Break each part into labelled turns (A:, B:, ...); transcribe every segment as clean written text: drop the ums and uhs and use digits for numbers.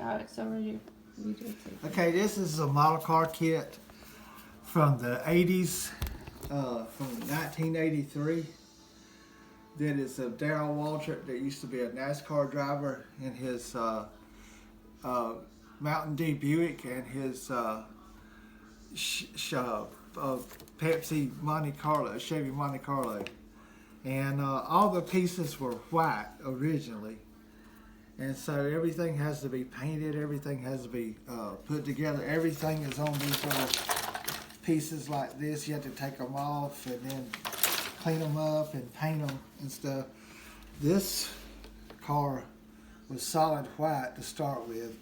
A: how it's already videotaped.
B: Okay, this is a model car kit from the 80s, from 1983. That is of Darrell Waltrip that used to be a Nascar driver in his Mountain Dew Buick and his Pepsi Monte Carlo, Chevy Monte Carlo. And all the pieces were white originally. And so everything has to be painted, everything has to be put together. Everything is on these little pieces like this. You have to take them off and then clean them up and paint them and stuff. This car was solid white to start with.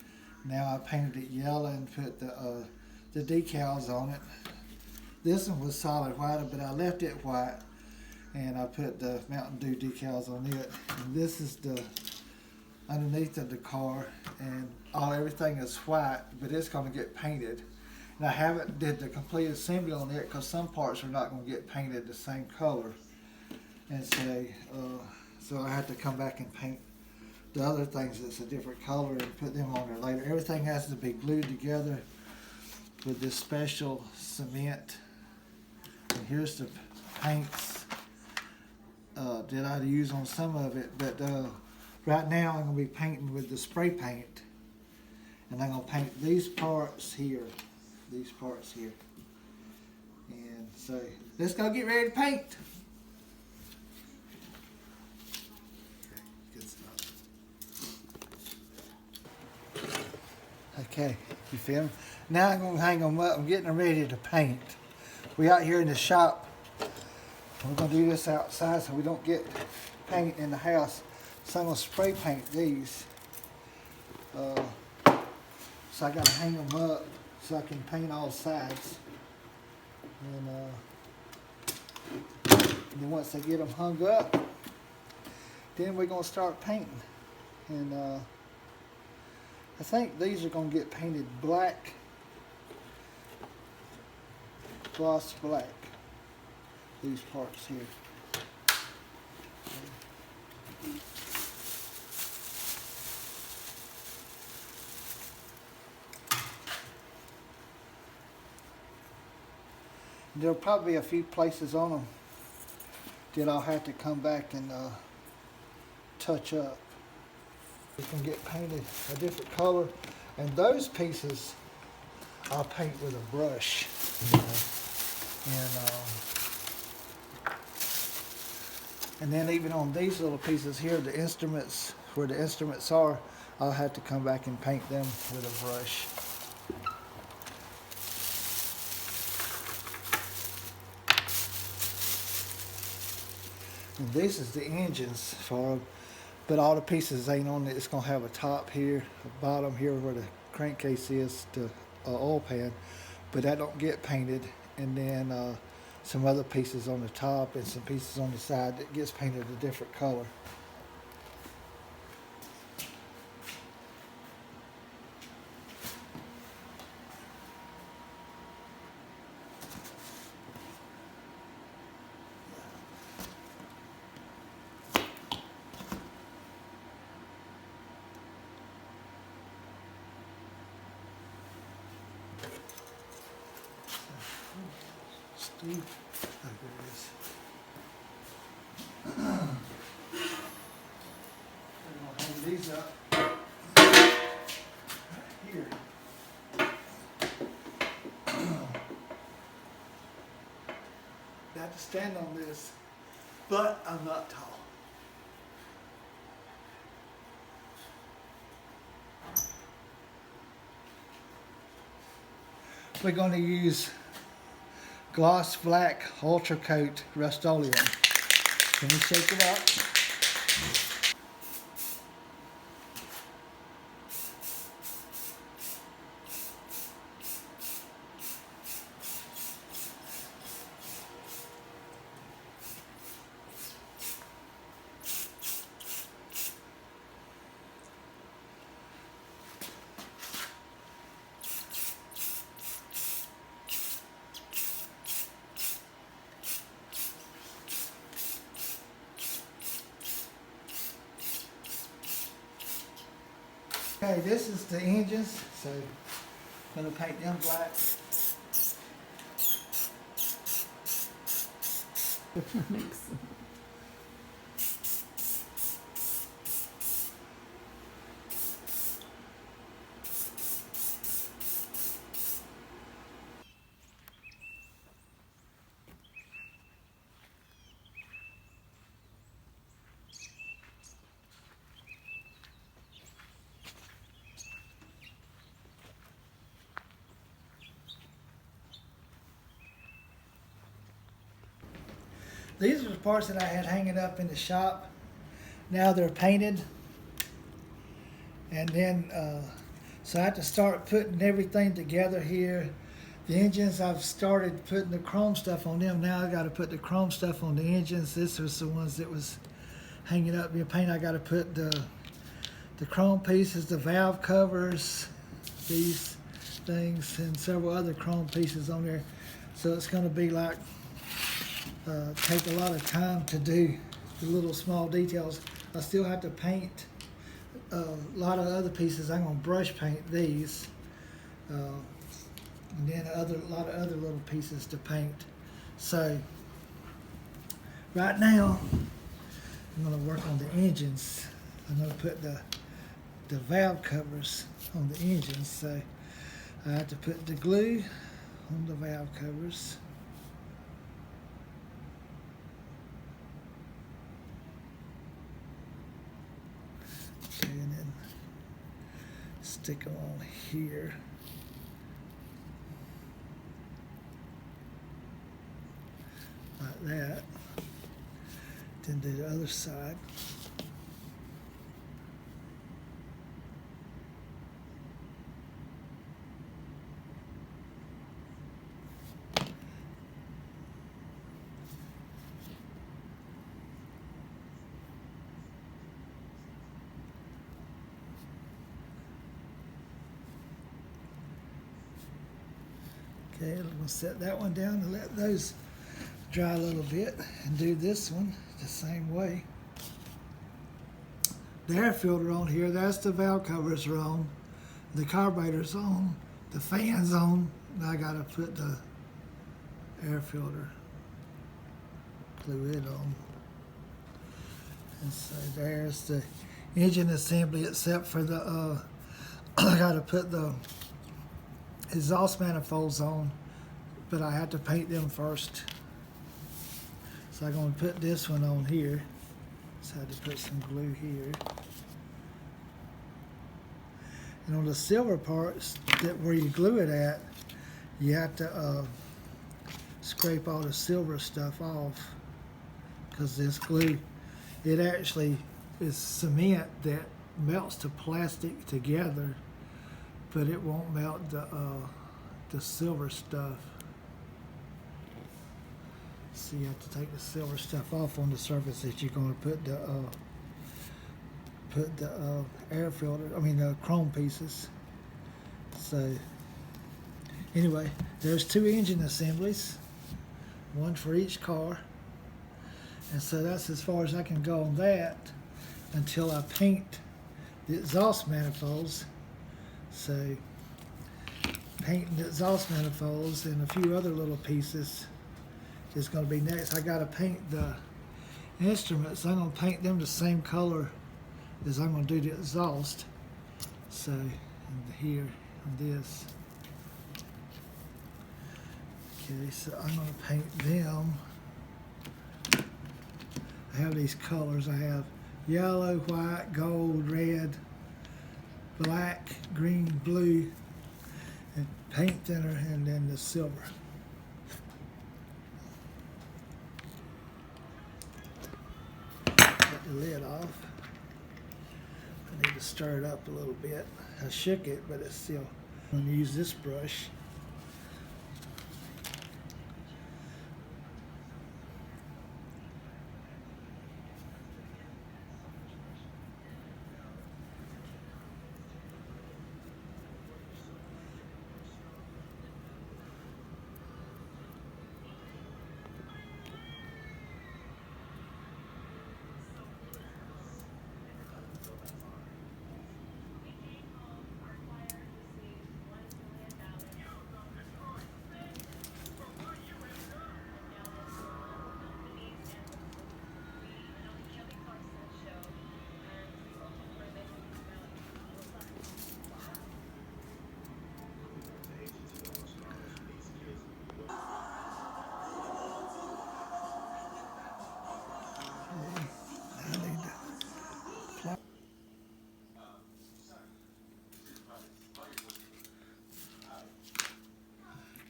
B: Now I painted it yellow and put the decals on it. This one was solid white, but I left it white and I put the Mountain Dew decals on it. And this is the underneath of the car, and everything is white, but it's going to get painted. And I haven't did the complete assembly on it because some parts are not going to get painted the same color, and so I had to come back and paint the other things that's a different color and put them on there later. Everything has to be glued together with this special cement. And here's the paints that I use on some of it, but right now I'm going to be painting with the spray paint, and I'm going to paint these parts here, and so let's go get ready to paint. Okay, good stuff. Okay, you feel me? Now I'm going to hang them up. I'm getting them ready to paint. We out here in the shop. We're going to do this outside so we don't get paint in the house. So I'm going to spray paint these. So I got to hang them up so I can paint all sides. And then once I get them hung up, then we're going to start painting. And I think these are going to get painted black, gloss black. These parts here. There'll probably be a few places on them that I'll have to come back and touch up. You can get painted a different color, and those pieces I'll paint with a brush. And then even on these little pieces here, the instruments, where the instruments are, I'll have to come back and paint them with a brush. And this is the engines for them, but all the pieces ain't on it. It's going to have a top here, a bottom here where the crankcase is, the oil pan, but that don't get painted. And then some other pieces on the top and some pieces on the side that gets painted a different color. Steve, oh, there it is. I'm going to hang these up right here. I have to stand on this, but I'm not tall. We're going to use gloss black ultra coat Rust-Oleum. Can we shake it up? Okay, this is the engines, so I'm gonna paint them black.
A: Makes sense.
B: These are the parts that I had hanging up in the shop. Now they're painted. And then, so I have to start putting everything together here. The engines, I've started putting the chrome stuff on them. Now I got to put the chrome stuff on the engines. This was the ones that was hanging up in paint. I got to put the chrome pieces, the valve covers, these things, and several other chrome pieces on there. So it's going to be like, take a lot of time to do the little small details. I still have to paint a lot of other pieces. I'm going to brush paint these, and then a lot of other little pieces to paint. So right now I'm going to work on the engines. I'm going to put the valve covers on the engines. So I have to put the glue on the valve covers. Okay, and then stick them on here. Like that. Then do the other side. Okay, I'm going to set that one down and let those dry a little bit and do this one the same way. The air filter on here, that's the valve covers are on, the carburetor's on, the fan's on. Now I got to put the air filter fluid on. And so there's the engine assembly, except for the, I got to put the exhaust manifolds on, but I had to paint them first. So I'm going to put this one on here. So I had to put some glue here. And on the silver parts, that where you glue it at, you have to scrape all the silver stuff off, because this glue, it actually is cement that melts the plastic together, but it won't melt the silver stuff. So you have to take the silver stuff off on the surface that you're going to put the air filter, the chrome pieces. So anyway, there's 2 engine assemblies, one for each car. And so that's as far as I can go on that until I paint the exhaust manifolds. So painting the exhaust manifolds and a few other little pieces is going to be next. I got to paint the instruments. I'm going to paint them the same color as I'm going to do the exhaust. So here on this. Okay, so I'm going to paint them. I have these colors. I have yellow, white, gold, red, black, green, blue, and paint thinner, and then the silver. Get the lid off. I need to stir it up a little bit. I shook it, but it's still. I'm going to use this brush.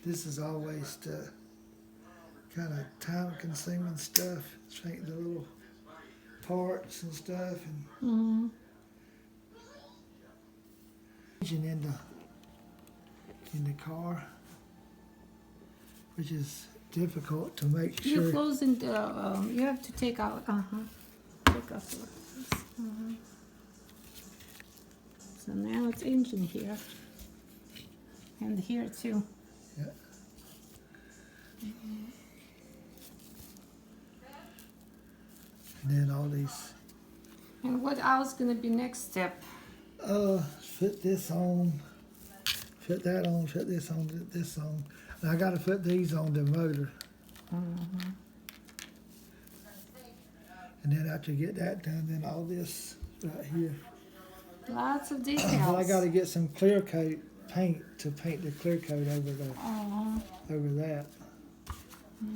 B: This is always the kind of time-consuming stuff. Painting the little parts and stuff, and engine in the car, which is difficult to make
A: You're
B: sure.
A: closing the, you have to take out, take out this. So now it's engine here. And here too.
B: Yeah. And then all these.
A: And what else gonna be next step?
B: Put this on, put that on, put this on, put this on. And I got to put these on the motor. And then after you get that done, then all this right here.
A: Lots of details.
B: But I got to get some clear coat paint to paint the clear coat over the over that.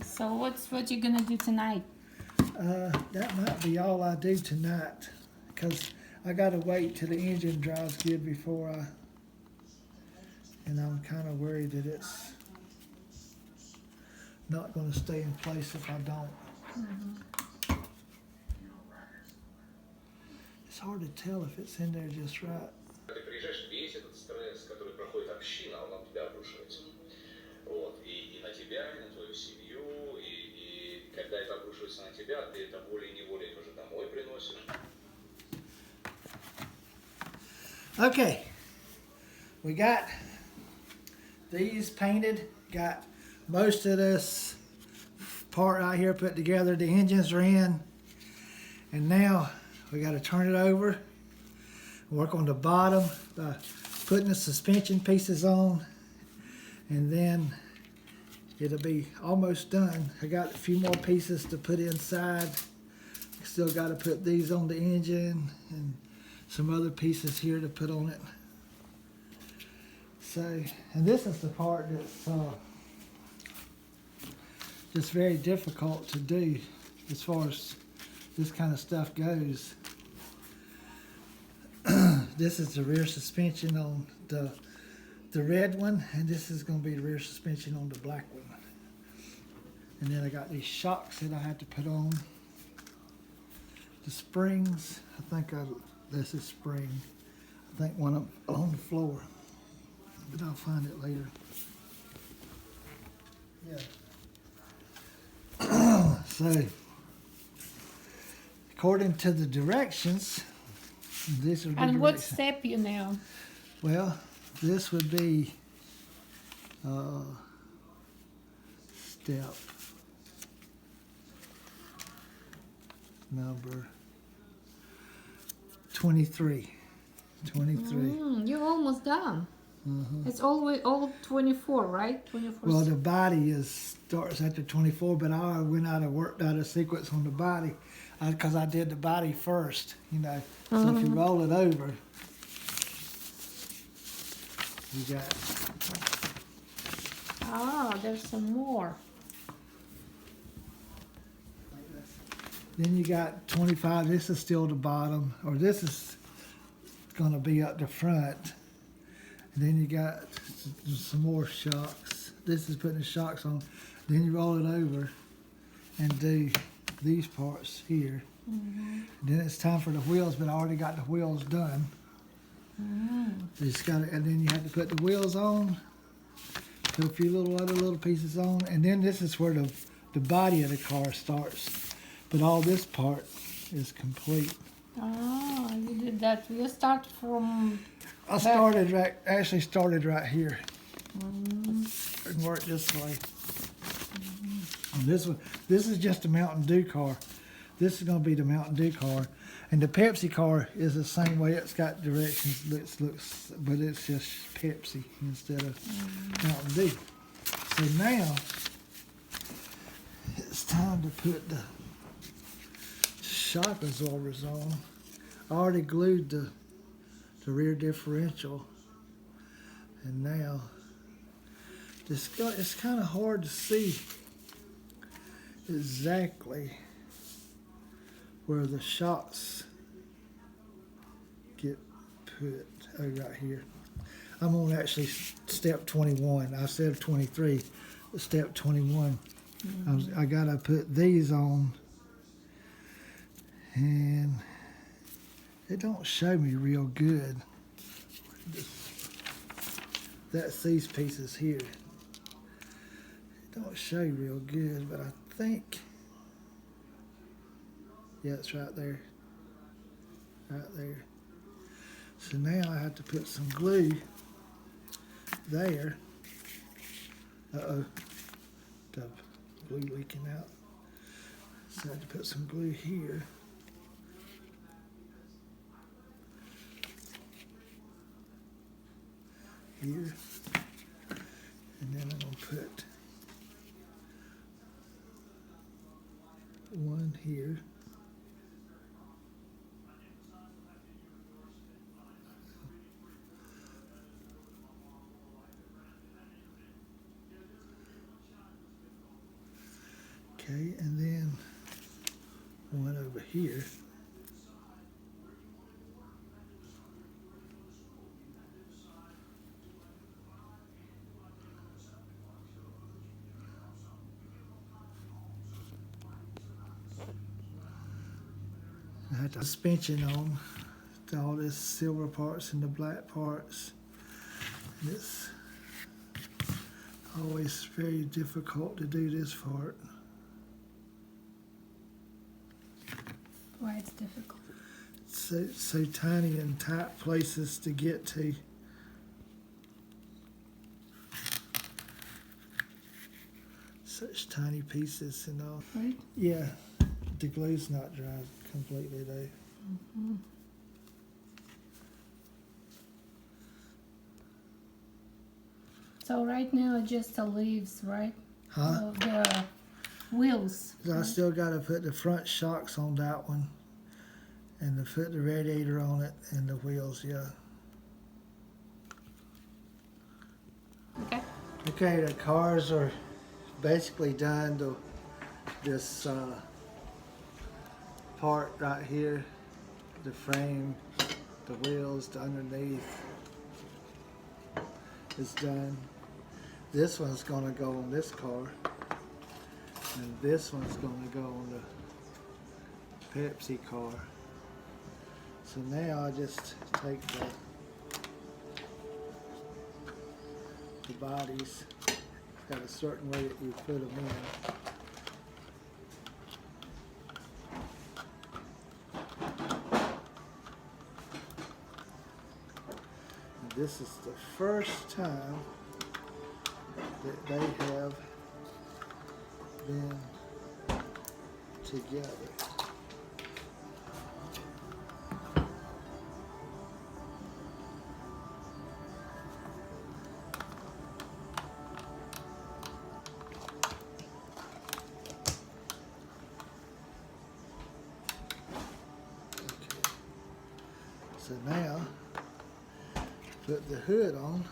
A: So what you gonna do tonight?
B: That might be all I do tonight, because I got to wait till the engine dries good before I. And I'm kind of worried that it's not going to stay in place if I don't. It's hard to tell if it's in there just right.
C: Ты приезжаешь, весь этот стресс, который проходит община, он на тебя обрушивается. Вот. И на тебя, и на твою семью, и когда это обрушивается на тебя, ты это волей-неволей тоже домой приносишь.
B: Okay, we got these painted, got most of this part right here put together, the engines are in, and now we got to turn it over, work on the bottom by putting the suspension pieces on, and then it'll be almost done. I got a few more pieces to put inside. Still got to put these on the engine and some other pieces here to put on it. So, and this is the part that's just very difficult to do as far as this kind of stuff goes. This is the rear suspension on the red one, and this is going to be the rear suspension on the black one. And then I got these shocks that I have to put on. The springs, I think this is spring. I think one on the floor, but I'll find it later. Yeah. So, according to the directions, these are the
A: And what
B: directions.
A: step you now?
B: Well, this would be step number 23. 23.
A: You're almost done. It's all 24, right? 24.
B: Well, the body starts after 24, but I went out and worked out a sequence on the body because I did the body first, you know. So if you roll it over, you got.
A: Ah, there's some more.
B: Then you got 25. This is still the bottom, or this is going to be up the front. And then you got some more shocks. This is putting the shocks on. Then you roll it over and do these parts here. Then it's time for the wheels, but I already got the wheels done. You just got and then you have to put the wheels on, put a few other little pieces on, and then this is where the body of the car starts. But all this part is complete.
A: Ah, you did that. You start from.
B: I actually started right here. And work this way. And this is just a Mountain Dew car. This is going to be the Mountain Dew car, and the Pepsi car is the same way. It's got directions, but it's just Pepsi instead of Mountain Dew. So now it's time to put the shock absorbers on. I already glued the rear differential, and now it's kind of hard to see exactly where the shocks get put. Oh, right here. I'm on actually step 21. I said 23, but step 21. I gotta put these on, and it don't show me real good. That's these pieces here. It don't show real good, but I think, yeah, it's right there. Right there. So now I have to put some glue there. Uh-oh, the glue leaking out. So I have to put some glue here. Here. And then I'm going to put one here. Okay, and then one over here. I had the suspension on all this silver parts and the black parts. And it's always very difficult to do this part.
A: Why it's difficult?
B: So tiny and tight places to get to. Such tiny pieces and all.
A: Right?
B: Yeah, the glue's not dry completely though.
A: Mm-hmm. So right now just the leaves, right?
B: Huh?
A: The wheels.
B: So I still got to put the front shocks on that one, and to put the radiator on it and the wheels. Yeah.
A: Okay.
B: Okay, the cars are basically done to this part right here, the frame, the wheels, the underneath is done. This one's going to go on this car, and this one's going to go on the Pepsi car. So now I just take the bodies, got a certain way that you put them in. And this is the first time that they have been together. So now, put the hood on.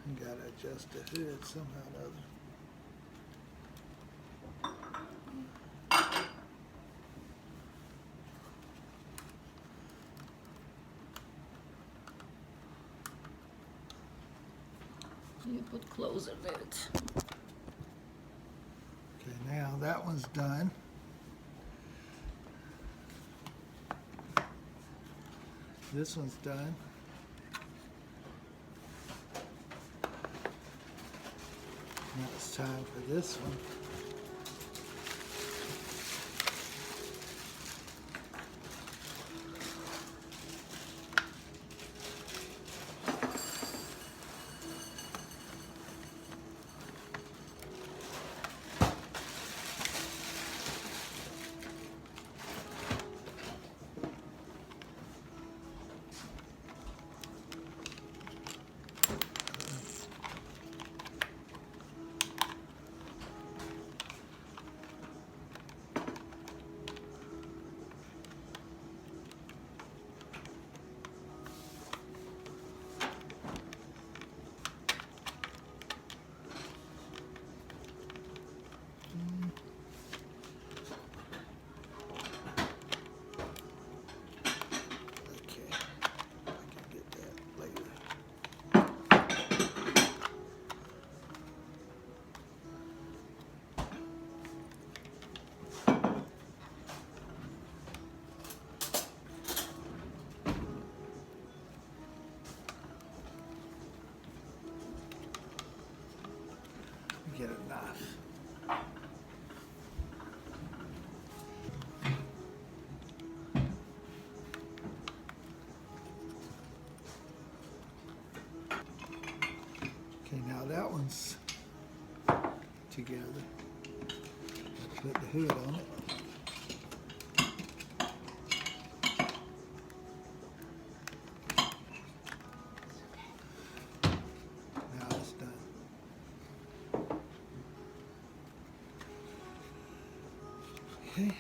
B: And gotta adjust the hood somehow or other.
A: You put closer to it.
B: Okay, now that one's done. This one's done. Now it's time for this one. Okay, now that one's together. Put the hood on it. Now it's done. Okay.